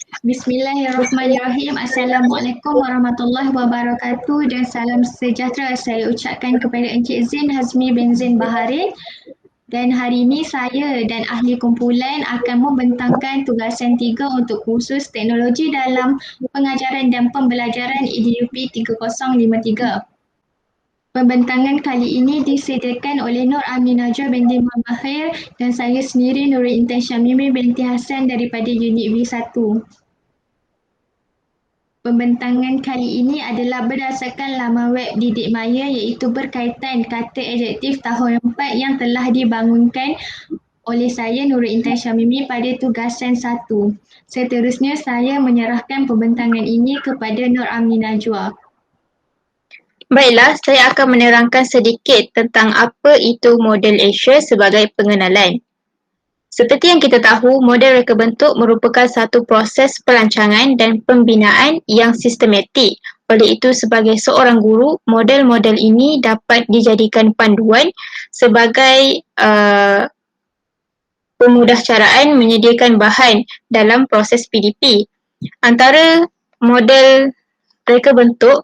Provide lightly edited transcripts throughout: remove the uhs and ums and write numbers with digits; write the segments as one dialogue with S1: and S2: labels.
S1: Bismillahirrahmanirrahim. Assalamualaikum warahmatullahi wabarakatuh dan salam sejahtera saya ucapkan kepada Encik Zin Hazmi bin Zin Baharin. Dan hari ini saya dan ahli kumpulan akan membentangkan tugasan 3 untuk kursus teknologi dalam pengajaran dan pembelajaran EDUP 3053. Pembentangan kali ini disediakan oleh Nur Amin Najwa binti Muhammad Khair dan saya sendiri Nurul Intan Syamimi binti Hassan daripada unit B1. Pembentangan kali ini adalah berdasarkan laman web Didik Maya iaitu berkaitan kata adjektif tahun 4 yang telah dibangunkan oleh saya Nurul Intan Syamimi pada tugasan 1. Seterusnya saya menyerahkan pembentangan ini kepada Nur Amin Najwa.
S2: Baiklah, saya akan menerangkan sedikit tentang apa itu model Asia sebagai pengenalan. Seperti yang kita tahu, model reka bentuk merupakan satu proses perancangan dan pembinaan yang sistematik. Oleh itu, sebagai seorang guru, model-model ini dapat dijadikan panduan sebagai pemudah caraan menyediakan bahan dalam proses PDP. Antara model reka bentuk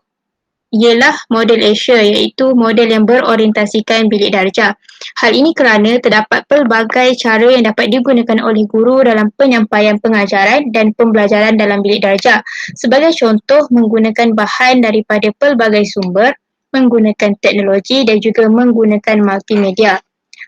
S2: ialah model Asia iaitu model yang berorientasikan bilik darjah. Hal ini kerana terdapat pelbagai cara yang dapat digunakan oleh guru dalam penyampaian pengajaran dan pembelajaran dalam bilik darjah. Sebagai contoh, menggunakan bahan daripada pelbagai sumber, menggunakan teknologi dan juga menggunakan multimedia.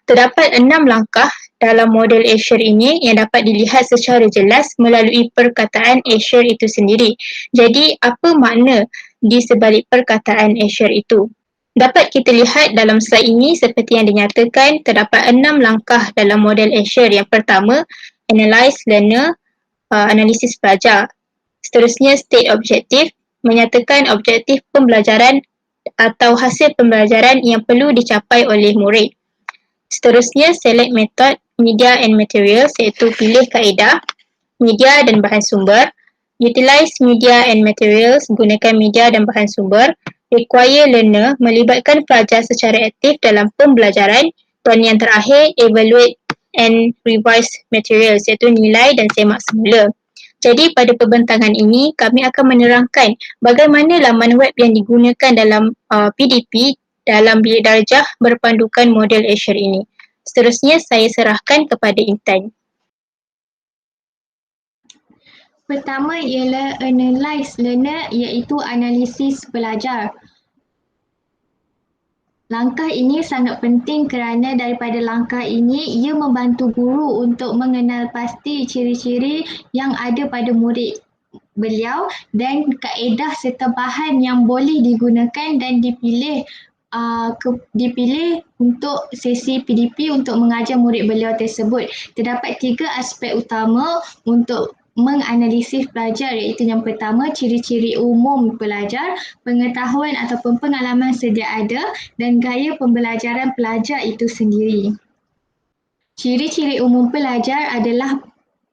S2: Terdapat 6 langkah dalam model Asia ini yang dapat dilihat secara jelas melalui perkataan Asia itu sendiri. Jadi, apa makna di sebalik perkataan Asia itu? Dapat kita lihat dalam slide ini seperti yang dinyatakan, terdapat 6 langkah dalam model Asia. Yang pertama, analyze learner, analisis pelajar. Seterusnya, state objective, menyatakan objektif pembelajaran atau hasil pembelajaran yang perlu dicapai oleh murid. Seterusnya, select method, media and materials iaitu pilih kaedah, media dan bahan sumber. Utilize media and materials, gunakan media dan bahan sumber. Require learner, melibatkan pelajar secara aktif dalam pembelajaran. Dan yang terakhir, evaluate and revise materials iaitu nilai dan semak semula. Jadi pada pembentangan ini, kami akan menerangkan bagaimana laman web yang digunakan dalam PDP dalam bilik darjah berpandukan model Asia ini. Seterusnya saya serahkan kepada Intan.
S1: Pertama ialah analyze learner iaitu analisis pelajar. Langkah ini sangat penting kerana daripada langkah ini ia membantu guru untuk mengenal pasti ciri-ciri yang ada pada murid beliau dan kaedah serta bahan yang boleh digunakan dan dipilih untuk sesi PDP untuk mengajar murid beliau tersebut. Terdapat 3 aspek utama untuk menganalisis pelajar iaitu yang pertama ciri-ciri umum pelajar, pengetahuan ataupun pengalaman sedia ada dan gaya pembelajaran pelajar itu sendiri. Ciri-ciri umum pelajar adalah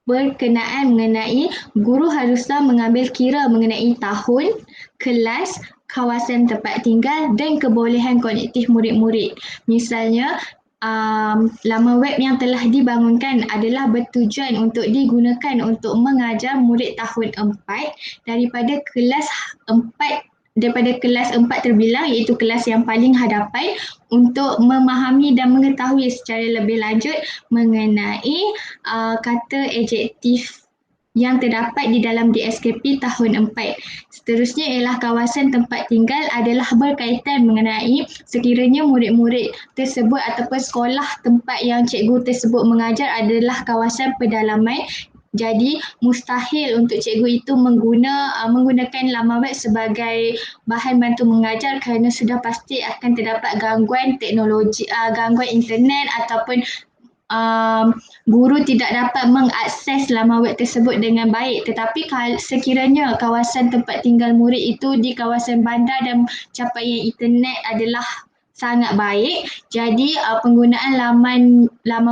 S1: berkenaan mengenai guru haruslah mengambil kira mengenai tahun, kelas, kawasan tempat tinggal dan kebolehan kognitif murid-murid. Misalnya, laman web yang telah dibangunkan adalah bertujuan untuk digunakan untuk mengajar murid tahun 4 daripada kelas 4 terbilang iaitu kelas yang paling hadapan untuk memahami dan mengetahui secara lebih lanjut mengenai kata adjektif yang terdapat di dalam DSKP tahun 4. Seterusnya ialah kawasan tempat tinggal adalah berkaitan mengenai sekiranya murid-murid tersebut ataupun sekolah tempat yang cikgu tersebut mengajar adalah kawasan pedalaman. Jadi mustahil untuk cikgu itu menggunakan laman web sebagai bahan bantu mengajar kerana sudah pasti akan terdapat gangguan teknologi, gangguan internet ataupun guru tidak dapat mengakses laman web tersebut dengan baik. Tetapi sekiranya kawasan tempat tinggal murid itu di kawasan bandar dan capaian internet adalah sangat baik. Jadi penggunaan laman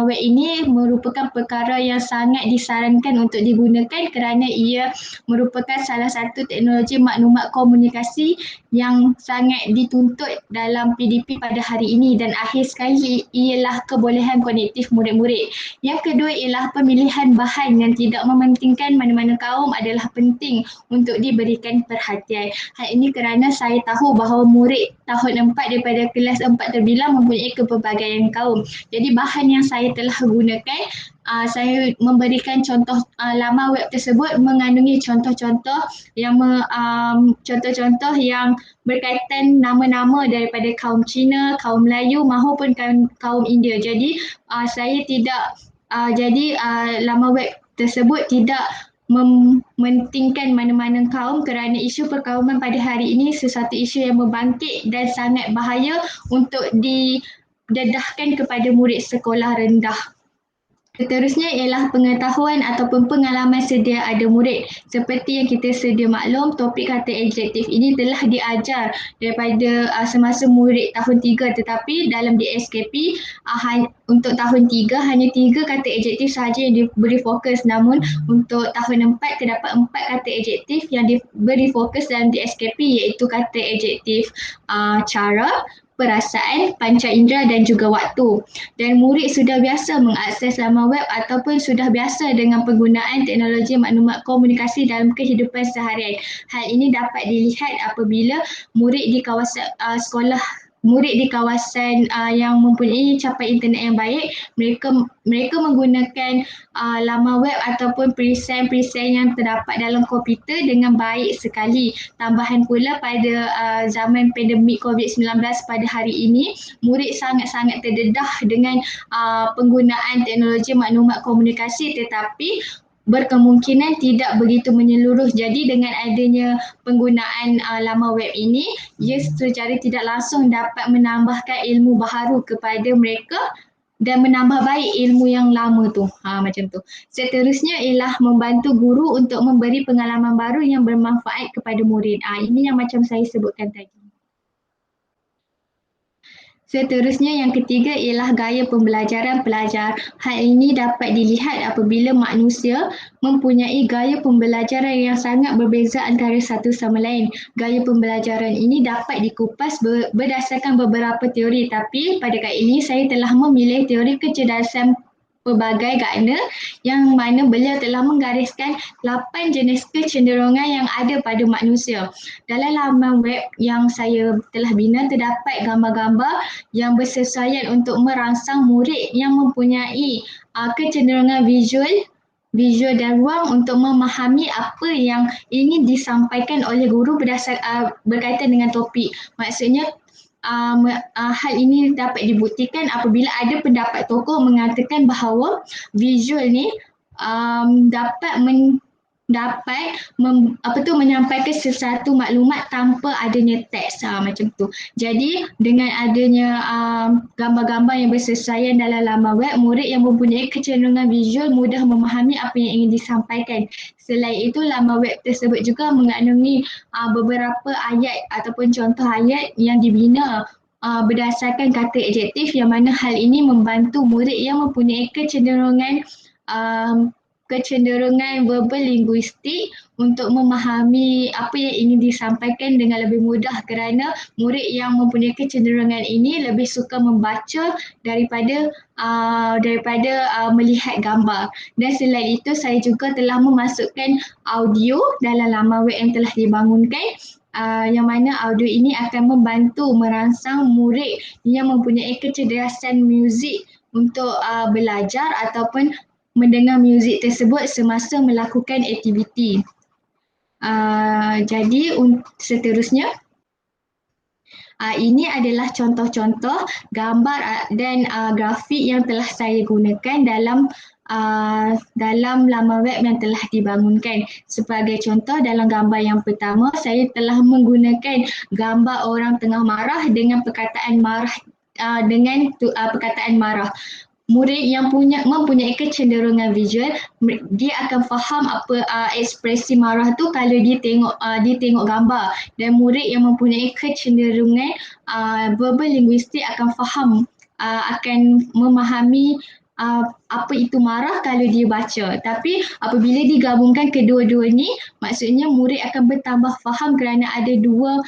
S1: web ini merupakan perkara yang sangat disarankan untuk digunakan kerana ia merupakan salah satu teknologi maklumat komunikasi yang sangat dituntut dalam PDP pada hari ini, dan akhir sekali ialah kebolehan kognitif murid-murid. Yang kedua ialah pemilihan bahan yang tidak mementingkan mana-mana kaum adalah penting untuk diberikan perhatian. Hal ini kerana saya tahu bahawa murid tahun 4 daripada kelas 4 terbilang mempunyai kepelbagaian kaum. Jadi bahan yang saya telah gunakan, saya memberikan contoh laman web tersebut mengandungi contoh-contoh yang berkaitan nama-nama daripada kaum Cina, kaum Melayu maupun kaum India. Jadi saya tidak laman web tersebut tidak mementingkan mana-mana kaum kerana isu perkauman pada hari ini sesuatu isu yang membangkit dan sangat bahaya untuk didedahkan kepada murid sekolah rendah. Seterusnya ialah pengetahuan ataupun pengalaman sedia ada murid. Seperti yang kita sedia maklum, topik kata adjektif ini telah diajar daripada semasa murid tahun 3, tetapi dalam DSKP untuk tahun 3 hanya 3 kata adjektif sahaja yang diberi fokus. Namun untuk tahun 4 terdapat 4 kata adjektif yang diberi fokus dalam DSKP, iaitu kata adjektif cara, perasaan, panca indera dan juga waktu. Dan murid sudah biasa mengakses laman web ataupun sudah biasa dengan penggunaan teknologi maklumat komunikasi dalam kehidupan seharian. Hal ini dapat dilihat apabila murid di kawasan yang mempunyai capai internet yang baik, mereka menggunakan laman web ataupun present yang terdapat dalam komputer dengan baik sekali. Tambahan pula pada zaman pandemik COVID-19 pada hari ini, murid sangat-sangat terdedah dengan penggunaan teknologi maklumat komunikasi, tetapi berkemungkinan tidak begitu menyeluruh. Jadi dengan adanya penggunaan laman web ini, ia secara tidak langsung dapat menambahkan ilmu baharu kepada mereka dan menambah baik ilmu yang lama tu. Macam tu. Seterusnya ialah membantu guru untuk memberi pengalaman baru yang bermanfaat kepada murid. Ini yang macam saya sebutkan tadi. Seterusnya yang ketiga ialah gaya pembelajaran pelajar. Hal ini dapat dilihat apabila manusia mempunyai gaya pembelajaran yang sangat berbeza antara satu sama lain. Gaya pembelajaran ini dapat dikupas berdasarkan beberapa teori, tapi pada kali ini saya telah memilih teori kecerdasan pelbagai Gardner, yang mana beliau telah menggariskan 8 jenis kecenderungan yang ada pada manusia. Dalam laman web yang saya telah bina terdapat gambar-gambar yang bersesuaian untuk merangsang murid yang mempunyai kecenderungan visual dan ruang untuk memahami apa yang ingin disampaikan oleh guru berkaitan dengan topik. Maksudnya hal ini dapat dibuktikan apabila ada pendapat tokoh mengatakan bahawa visual ni dapat menyampaikan sesuatu maklumat tanpa adanya teks, macam tu. Jadi dengan adanya gambar-gambar yang bersesuaian dalam laman web, murid yang mempunyai kecenderungan visual mudah memahami apa yang ingin disampaikan. Selain itu, laman web tersebut juga mengandungi beberapa ayat ataupun contoh ayat yang dibina berdasarkan kata adjektif, yang mana hal ini membantu murid yang mempunyai kecenderungan verbal linguistik untuk memahami apa yang ingin disampaikan dengan lebih mudah, kerana murid yang mempunyai kecenderungan ini lebih suka membaca daripada melihat gambar. Dan selain itu, saya juga telah memasukkan audio dalam laman web yang telah dibangunkan, yang mana audio ini akan membantu merangsang murid yang mempunyai kecerdasan muzik untuk belajar ataupun mendengar muzik tersebut semasa melakukan aktiviti. Jadi seterusnya, ini adalah contoh-contoh gambar dan grafik yang telah saya gunakan dalam laman web yang telah dibangunkan. Sebagai contoh, dalam gambar yang pertama, saya telah menggunakan gambar orang tengah marah dengan perkataan marah. murid yang mempunyai kecenderungan visual, dia akan faham apa ekspresi marah tu kalau dia tengok gambar, dan murid yang mempunyai kecenderungan verbal linguistik akan faham, akan memahami apa itu marah kalau dia baca. Tapi apabila digabungkan kedua-dua ni, maksudnya murid akan bertambah faham kerana ada dua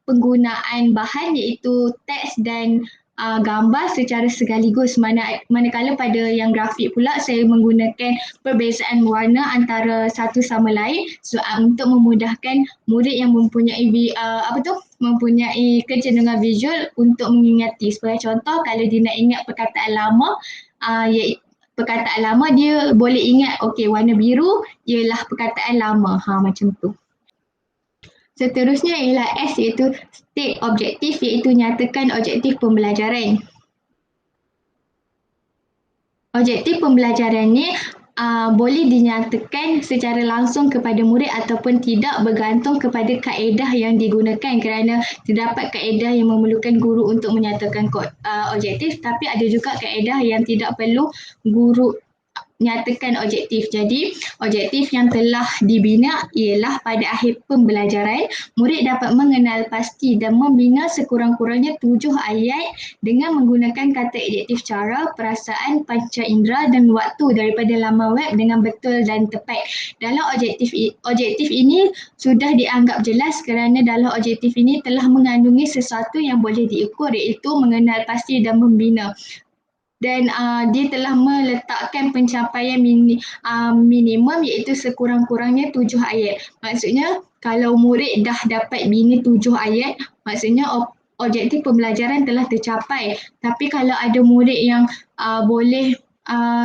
S1: penggunaan bahan, iaitu teks dan gambar secara sekaligus. Manakala pada yang grafik pula saya menggunakan perbezaan warna antara satu sama lain untuk memudahkan murid yang mempunyai kecenderungan visual untuk mengingati. Sebagai contoh, kalau dia nak ingat perkataan lama, perkataan lama dia boleh ingat, okey, warna biru ialah perkataan lama, macam tu. Seterusnya ialah S, iaitu state objektif, iaitu nyatakan objektif pembelajaran. Objektif pembelajaran ni boleh dinyatakan secara langsung kepada murid ataupun tidak, bergantung kepada kaedah yang digunakan, kerana terdapat kaedah yang memerlukan guru untuk menyatakan objektif, tapi ada juga kaedah yang tidak perlu guru nyatakan objektif. Jadi objektif yang telah dibina ialah pada akhir pembelajaran, murid dapat mengenal pasti dan membina sekurang-kurangnya 7 ayat dengan menggunakan kata adjektif cara, perasaan, panca indera dan waktu daripada laman web dengan betul dan tepat. Dalam objektif ini sudah dianggap jelas kerana dalam objektif ini telah mengandungi sesuatu yang boleh diukur, iaitu mengenal pasti dan membina. Dan dia telah meletakkan pencapaian minimum, iaitu sekurang-kurangnya 7 ayat. Maksudnya kalau murid dah dapat bina 7 ayat, maksudnya objektif pembelajaran telah tercapai. Tapi kalau ada murid yang boleh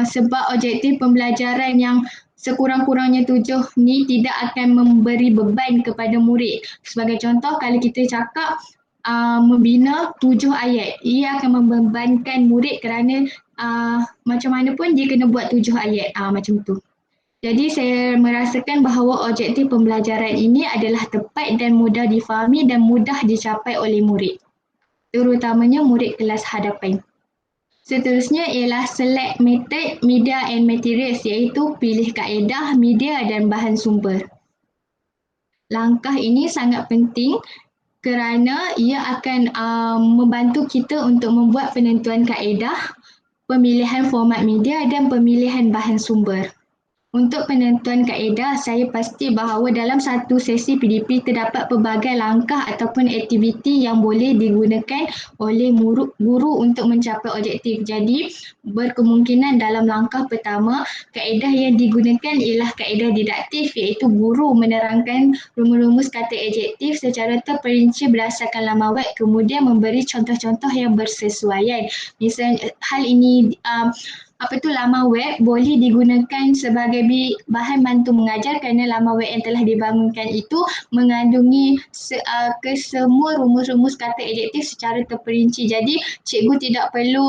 S1: sebab objektif pembelajaran yang sekurang-kurangnya 7 ni tidak akan memberi beban kepada murid. Sebagai contoh, kalau kita cakap membina 7 ayat, ia akan membebankan murid kerana macam mana pun dia kena buat 7 ayat, macam tu. Jadi saya merasakan bahawa objektif pembelajaran ini adalah tepat dan mudah difahami dan mudah dicapai oleh murid, terutamanya murid kelas hadapan. Seterusnya ialah select method, media and materials, iaitu pilih kaedah, media dan bahan sumber. Langkah ini sangat penting kerana ia akan membantu kita untuk membuat penentuan kaedah, pemilihan format media dan pemilihan bahan sumber. Untuk penentuan kaedah, saya pasti bahawa dalam satu sesi PDP terdapat pelbagai langkah ataupun aktiviti yang boleh digunakan oleh guru untuk mencapai objektif. Jadi, berkemungkinan dalam langkah pertama, kaedah yang digunakan ialah kaedah didaktif, iaitu guru menerangkan rumus-rumus kata adjektif secara terperinci berdasarkan laman web, kemudian memberi contoh-contoh yang bersesuaian. Misalnya, hal ini laman web boleh digunakan sebagai bahan bantu mengajar kerana laman web yang telah dibangunkan itu mengandungi kesemua rumus-rumus kata adjektif secara terperinci. Jadi cikgu tidak perlu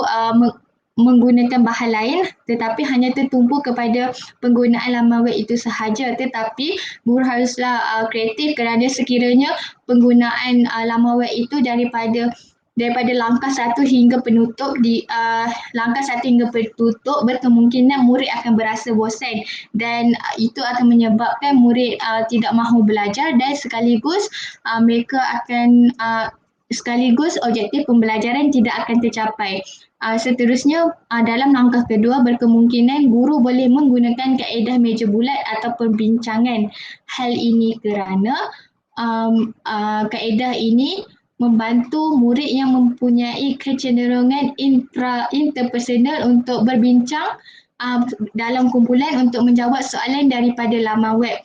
S1: menggunakan bahan lain, tetapi hanya tertumpu kepada penggunaan laman web itu sahaja. Tetapi guru haruslah kreatif kerana sekiranya penggunaan laman web itu daripada langkah 1 hingga penutup berkemungkinan murid akan berasa bosan, dan itu akan menyebabkan murid tidak mahu belajar, dan sekaligus objektif pembelajaran tidak akan tercapai. Seterusnya, dalam langkah kedua, berkemungkinan guru boleh menggunakan kaedah meja bulat atau perbincangan. Hal ini kerana kaedah ini membantu murid yang mempunyai kecenderungan interpersonal untuk berbincang dalam kumpulan untuk menjawab soalan daripada laman web.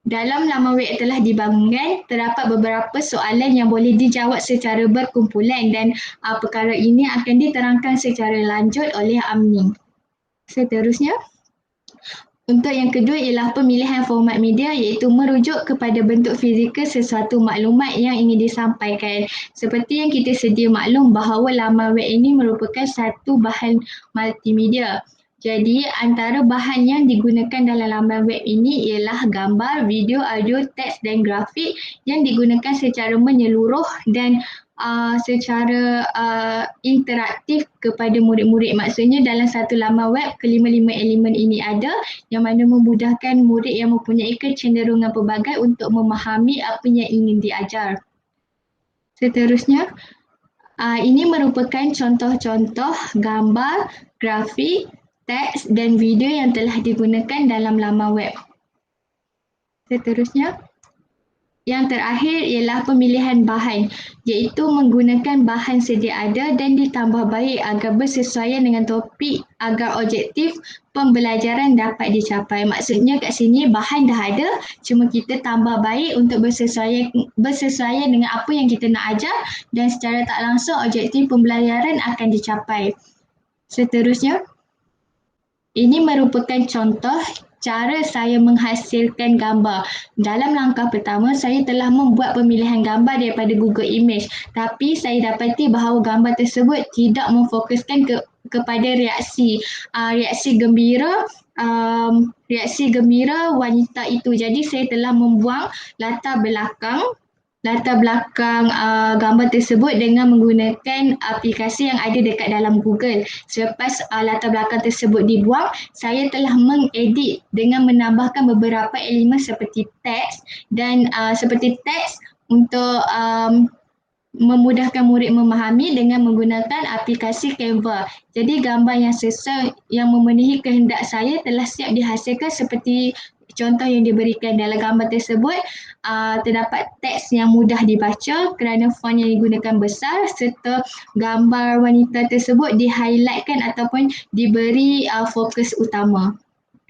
S1: Dalam laman web yang telah dibangunkan, terdapat beberapa soalan yang boleh dijawab secara berkumpulan, dan perkara ini akan diterangkan secara lanjut oleh Amni. Seterusnya, untuk yang kedua ialah pemilihan format media, iaitu merujuk kepada bentuk fizikal sesuatu maklumat yang ingin disampaikan. Seperti yang kita sedia maklum bahawa laman web ini merupakan satu bahan multimedia. Jadi antara bahan yang digunakan dalam laman web ini ialah gambar, video, audio, teks dan grafik yang digunakan secara menyeluruh dan secara interaktif kepada murid-murid. Maksudnya dalam satu laman web, kelima-lima elemen ini ada yang mana memudahkan murid yang mempunyai kecenderungan pelbagai untuk memahami apa yang ingin diajar. Seterusnya, ini merupakan contoh-contoh gambar, grafik, teks dan video yang telah digunakan dalam laman web. Seterusnya, yang terakhir ialah pemilihan bahan, iaitu menggunakan bahan sedia ada dan ditambah baik agar bersesuaian dengan topik agar objektif pembelajaran dapat dicapai. Maksudnya kat sini bahan dah ada, cuma kita tambah baik untuk bersesuaian dengan apa yang kita nak ajar dan secara tak langsung objektif pembelajaran akan dicapai. Seterusnya, ini merupakan contoh cara saya menghasilkan gambar. Dalam langkah pertama, saya telah membuat pemilihan gambar daripada Google Image. Tapi saya dapati bahawa gambar tersebut tidak memfokuskan kepada reaksi gembira wanita itu. Jadi saya telah membuang latar belakang gambar tersebut dengan menggunakan aplikasi yang ada dekat dalam Google. Selepas latar belakang tersebut dibuang, saya telah mengedit dengan menambahkan beberapa elemen seperti teks dan untuk memudahkan murid memahami dengan menggunakan aplikasi Canva. Jadi gambar yang sesuai yang memenuhi kehendak saya telah siap dihasilkan seperti contoh yang diberikan dalam gambar tersebut. Terdapat teks yang mudah dibaca kerana font yang digunakan besar serta gambar wanita tersebut di-highlightkan ataupun diberi fokus utama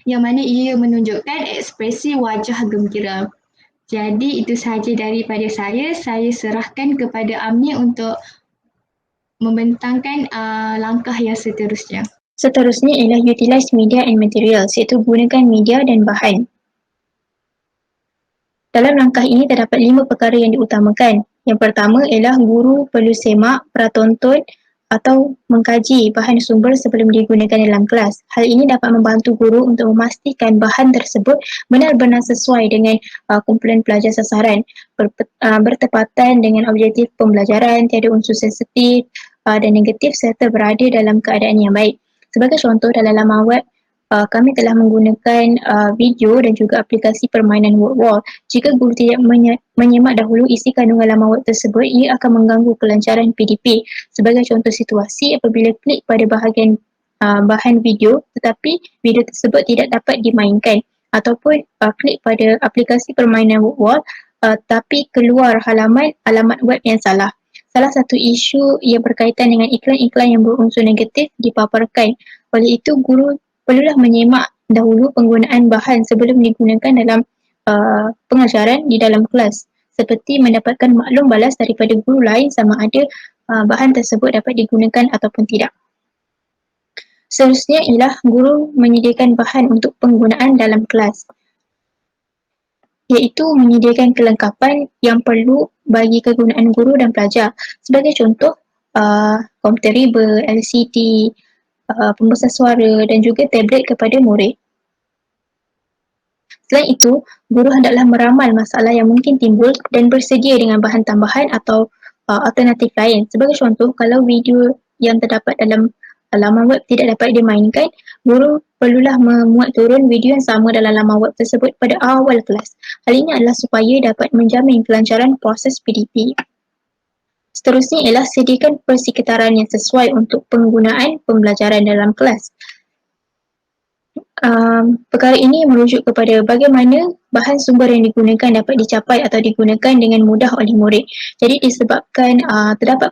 S1: yang mana ia menunjukkan ekspresi wajah gembira. Jadi itu sahaja daripada saya serahkan kepada Amir untuk membentangkan langkah yang seterusnya.
S2: Seterusnya ialah utilize media and materials, iaitu gunakan media dan bahan. Dalam langkah ini terdapat 5 perkara yang diutamakan. Yang pertama ialah guru perlu semak, pratonton atau mengkaji bahan sumber sebelum digunakan dalam kelas. Hal ini dapat membantu guru untuk memastikan bahan tersebut benar-benar sesuai dengan kumpulan pelajar sasaran, bertepatan dengan objektif pembelajaran, tiada unsur sensitif dan negatif serta berada dalam keadaan yang baik. Sebagai contoh, dalam laman web, kami telah menggunakan video dan juga aplikasi permainan word wall. Jika guru tidak menyemak dahulu isi kandungan laman web tersebut, ia akan mengganggu kelancaran PDP. Sebagai contoh situasi, apabila klik pada bahagian bahan video tetapi video tersebut tidak dapat dimainkan, ataupun klik pada aplikasi permainan word wall tapi keluar alamat web yang salah. Salah satu isu yang berkaitan dengan iklan-iklan yang berunsur negatif dipaparkan. Oleh itu, guru perlulah menyemak dahulu penggunaan bahan sebelum digunakan dalam pengajaran di dalam kelas, seperti mendapatkan maklum balas daripada guru lain sama ada bahan tersebut dapat digunakan ataupun tidak. Seterusnya ialah guru menyediakan bahan untuk penggunaan dalam kelas, iaitu menyediakan kelengkapan yang perlu bagi kegunaan guru dan pelajar. Sebagai contoh, komputer riba, LCD, pembesar suara dan juga tablet kepada murid. Selain itu, guru hendaklah meramal masalah yang mungkin timbul dan bersedia dengan bahan tambahan atau alternatif lain. Sebagai contoh, kalau video yang terdapat dalam laman web tidak dapat dimainkan, guru perlulah memuat turun video yang sama dalam laman web tersebut pada awal kelas. Hal ini adalah supaya dapat menjamin kelancaran proses PDP. Seterusnya ialah sediakan persekitaran yang sesuai untuk penggunaan pembelajaran dalam kelas. Perkara ini merujuk kepada bagaimana bahan sumber yang digunakan dapat dicapai atau digunakan dengan mudah oleh murid. Jadi disebabkan terdapat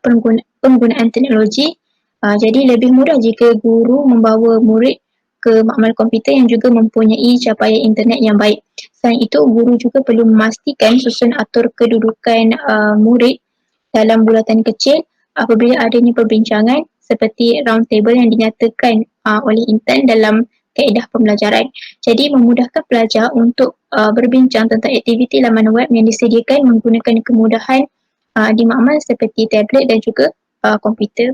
S2: penggunaan teknologi, jadi lebih mudah jika guru membawa murid ke makmal komputer yang juga mempunyai capaian internet yang baik. Selain itu, guru juga perlu memastikan susun atur kedudukan murid dalam bulatan kecil apabila adanya perbincangan seperti round table yang dinyatakan oleh intern dalam kaedah pembelajaran. Jadi memudahkan pelajar untuk berbincang tentang aktiviti laman web yang disediakan menggunakan kemudahan di makmal seperti tablet dan juga komputer.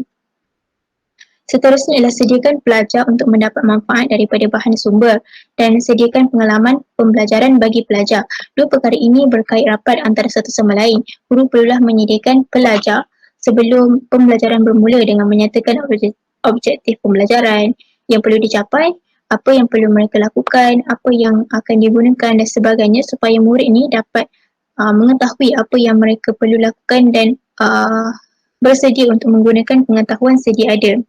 S2: Seterusnya ialah sediakan pelajar untuk mendapat manfaat daripada bahan sumber dan sediakan pengalaman pembelajaran bagi pelajar. Dua perkara ini berkait rapat antara satu sama lain. Guru perlulah menyediakan pelajar sebelum pembelajaran bermula dengan menyatakan objektif pembelajaran yang perlu dicapai, apa yang perlu mereka lakukan, apa yang akan digunakan dan sebagainya supaya murid ni dapat mengetahui apa yang mereka perlu lakukan dan bersedia untuk menggunakan pengetahuan sedia ada.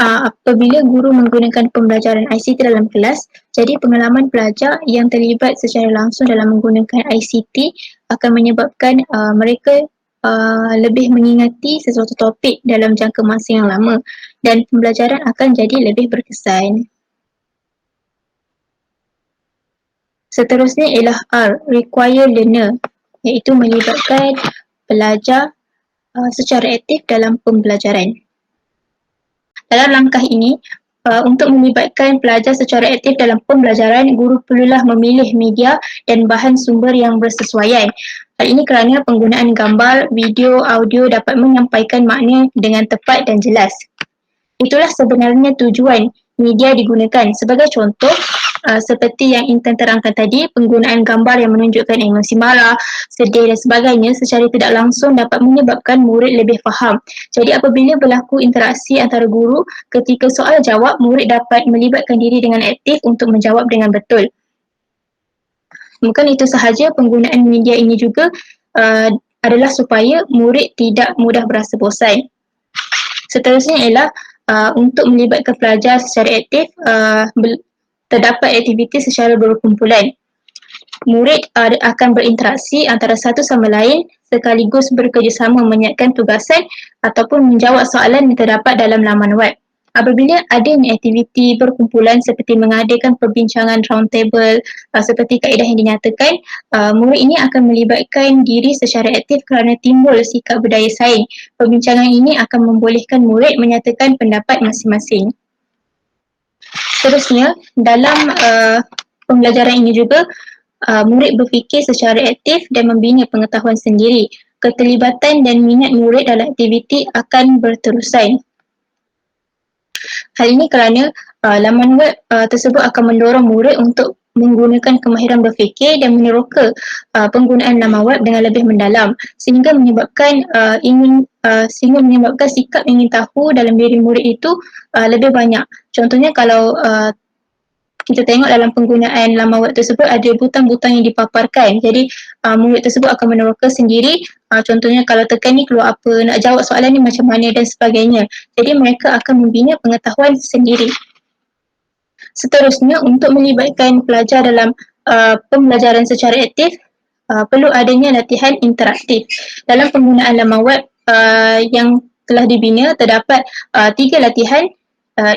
S2: Apabila guru menggunakan pembelajaran ICT dalam kelas, jadi pengalaman pelajar yang terlibat secara langsung dalam menggunakan ICT akan menyebabkan mereka lebih mengingati sesuatu topik dalam jangka masa yang lama dan pembelajaran akan jadi lebih berkesan. Seterusnya ialah R, require learner, iaitu melibatkan pelajar secara aktif dalam pembelajaran. Dalam langkah ini, untuk melibatkan pelajar secara aktif dalam pembelajaran, guru perlulah memilih media dan bahan sumber yang bersesuaian. Hal ini kerana penggunaan gambar, video, audio dapat menyampaikan makna dengan tepat dan jelas. Itulah sebenarnya tujuan media digunakan. Sebagai contoh, seperti yang Intan terangkan tadi, penggunaan gambar yang menunjukkan emosi marah, sedih dan sebagainya secara tidak langsung dapat menyebabkan murid lebih faham. Jadi apabila berlaku interaksi antara guru, ketika soal jawab, murid dapat melibatkan diri dengan aktif untuk menjawab dengan betul. Bukan itu sahaja, penggunaan media ini juga adalah supaya murid tidak mudah berasa bosan. Seterusnya ialah untuk melibatkan pelajar secara aktif, terdapat aktiviti secara berkumpulan. Murid akan berinteraksi antara satu sama lain sekaligus bekerjasama menyiapkan tugasan ataupun menjawab soalan yang terdapat dalam laman web. Apabila adanya aktiviti berkumpulan seperti mengadakan perbincangan round table seperti kaedah yang dinyatakan, murid ini akan melibatkan diri secara aktif kerana timbul sikap berdaya saing. Perbincangan ini akan membolehkan murid menyatakan pendapat masing-masing. Seterusnya, dalam pembelajaran ini juga, murid berfikir secara aktif dan membina pengetahuan sendiri. Keterlibatan dan minat murid dalam aktiviti akan berterusan. Hal ini kerana laman web tersebut akan mendorong murid untuk menggunakan kemahiran berfikir dan meneroka penggunaan laman web dengan lebih mendalam sehingga menyebabkan sikap ingin tahu dalam diri murid itu lebih banyak. Contohnya kalau kita tengok dalam penggunaan laman web tersebut ada butang-butang yang dipaparkan. Jadi murid tersebut akan meneroka sendiri. Contohnya kalau tekan ni keluar apa, nak jawab soalan ni macam mana dan sebagainya. Jadi mereka akan membina pengetahuan sendiri. Seterusnya, untuk melibatkan pelajar dalam pembelajaran secara aktif, perlu adanya latihan interaktif. Dalam penggunaan laman web yang telah dibina, terdapat 3 latihan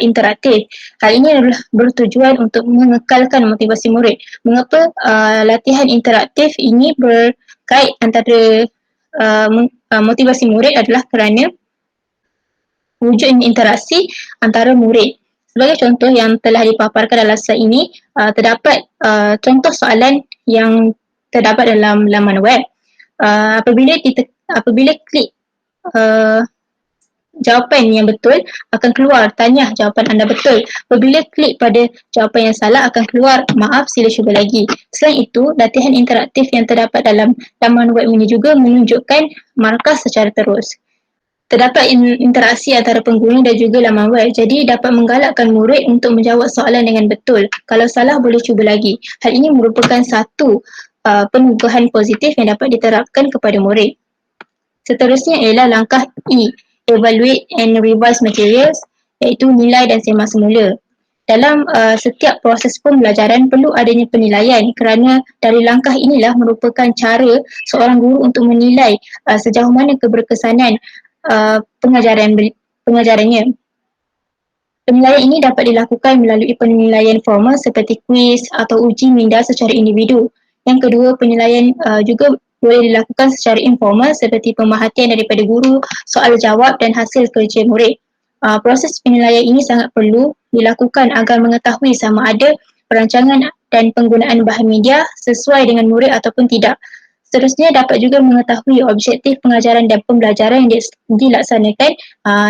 S2: interaktif. Hal ini adalah bertujuan untuk mengekalkan motivasi murid. Mengapa latihan interaktif ini berkait antara motivasi murid adalah kerana wujudnya interaksi antara murid. Sebagai contoh yang telah dipaparkan dalam slide ini, terdapat contoh soalan yang terdapat dalam laman web. Apabila klik jawapan yang betul, akan keluar tanya jawapan anda betul. Apabila klik pada jawapan yang salah, akan keluar maaf, sila cuba lagi. Selain itu, latihan interaktif yang terdapat dalam laman web ini juga menunjukkan markah secara terus. Terdapat interaksi antara pengguna dan juga laman web, jadi dapat menggalakkan murid untuk menjawab soalan dengan betul. Kalau salah, boleh cuba lagi. Hal ini merupakan satu penugahan positif yang dapat diterapkan kepada murid. Seterusnya ialah langkah E, evaluate and revise materials, iaitu nilai dan sema semula. Dalam setiap proses pembelajaran perlu adanya penilaian kerana dari langkah inilah merupakan cara seorang guru untuk menilai sejauh mana keberkesanan pengajarannya. Penilaian ini dapat dilakukan melalui penilaian formal seperti kuis atau uji minda secara individu. Yang kedua, penilaian juga boleh dilakukan secara informal seperti pemerhatian daripada guru, soal jawab dan hasil kerja murid. Proses penilaian ini sangat perlu dilakukan agar mengetahui sama ada perancangan dan penggunaan bahan media sesuai dengan murid ataupun tidak. Seterusnya, dapat juga mengetahui objektif pengajaran dan pembelajaran yang dilaksanakan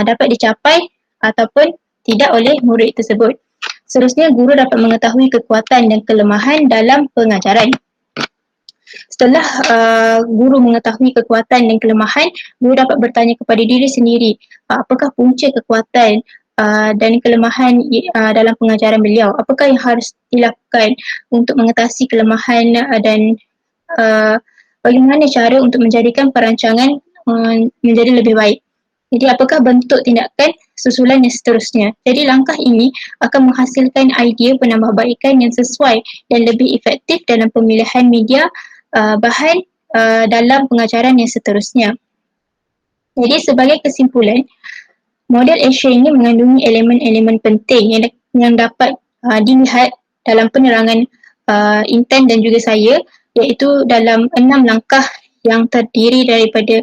S2: dapat dicapai ataupun tidak oleh murid tersebut. Seterusnya, guru dapat mengetahui kekuatan dan kelemahan dalam pengajaran. Setelah guru mengetahui kekuatan dan kelemahan, guru dapat bertanya kepada diri sendiri, apakah punca kekuatan dan kelemahan dalam pengajaran beliau? Apakah yang harus dilakukan untuk mengatasi kelemahan dan bagaimana cara untuk menjadikan perancangan menjadi lebih baik? Jadi apakah bentuk tindakan susulan yang seterusnya? Jadi langkah ini akan menghasilkan idea penambahbaikan yang sesuai dan lebih efektif dalam pemilihan media bahan dalam pengajaran yang seterusnya. Jadi sebagai kesimpulan, model Asia ini mengandungi elemen-elemen penting yang dapat dilihat dalam penerangan Intan dan juga saya, iaitu dalam 6 langkah yang terdiri daripada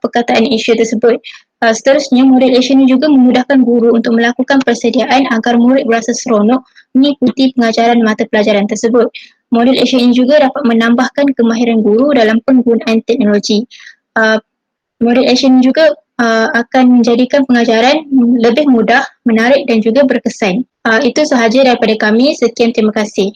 S2: perkataan Asia tersebut. Seterusnya, model Asia ini juga memudahkan guru untuk melakukan persediaan agar murid berasa seronok mengikuti pengajaran mata pelajaran tersebut. Model Asia ini juga dapat menambahkan kemahiran guru dalam penggunaan teknologi. Model Asia ini juga akan menjadikan pengajaran lebih mudah, menarik dan juga berkesan. Itu sahaja daripada kami. Sekian, terima kasih.